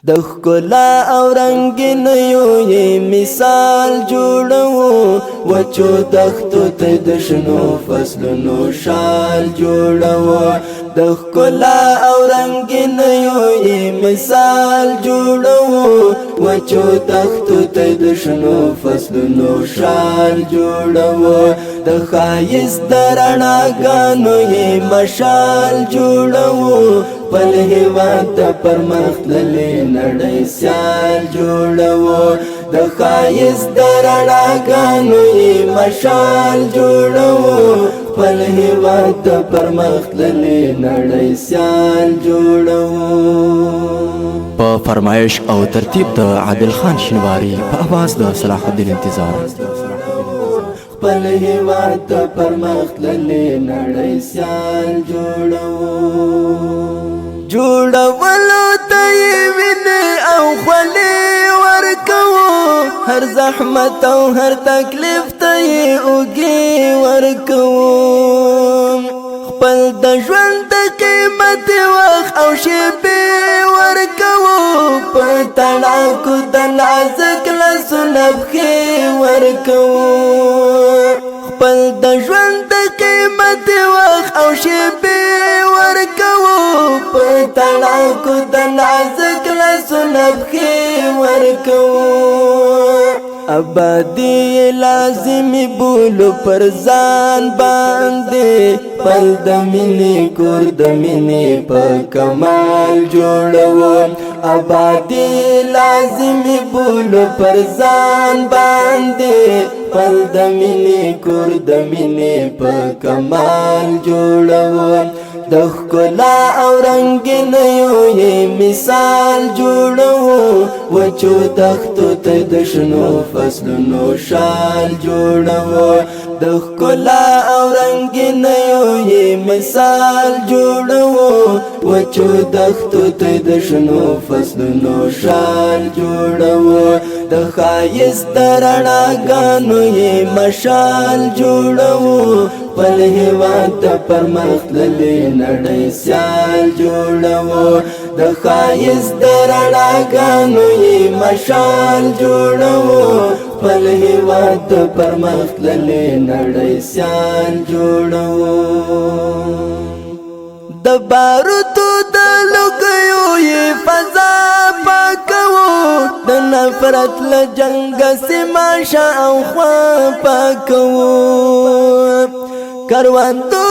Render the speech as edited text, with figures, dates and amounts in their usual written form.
د ښکلا او رنګینیو یې مثال جوړو وچو دښتو ته د شنو فصلونو شال جوړو د ښکلا او رنګینیو یې مثال جوړو وچو دښتو ته د شنو فصلونو شال جوړو د ښایست د رڼاګانو یې مشال جوړو پل هیواد د پرمختللې نړۍ سیال جوړو د ښایست د رڼاګانو یې مشال جوړو پل هیواد د پرمختللې نړۍ سیال جوړو. په فرمایش او ترتیب د عادل خان شینواری په आवाज د صلاح الدین انتظار. خپل هیواد د پرمختللې نړۍ سیال جوړو جوړولو ته یې وینې او خولې ورکوو هر زحمت او هر تکلیف ته یې اوږې ورکوو خپل د ژوند د قیمت وخت او شیبې ورکوو په تڼاکو د نازک لاسونه پښې ورکوو خپل د ژوند د قیمت وخت او شیبې ورکوو په تڼاکو د نازک لاسونه پښې ورکوو آبادی لازمی بولو پر ځان باندې پل د مینې کور د مینې په کمال جوړو آبادی لازمی بولو پر ځان باندې پل د مینې کور د مینې په کمال جوړو د ښکلا او رنګینیو یې مثال جوړو وچو دښتو ته د شنو فصلونو شال جوړو د ښکلا او رنګینیو یې مثال جوړو وچو دښتو ته د شنو فصلونو شال جوړو د ښایست د رڼاګانو یې مشال جوړو پل هیواد د پرمختللې نړۍ سیال جوړو د ښایست د رڼاګانو یې مشال جوړو پل هیواد د پرمختللې نړۍ سیال جوړو د باروتو د لوګیو یې فضا پاکوو د نفرت له جنګه سیمه شاوخوا پاکوو کروندو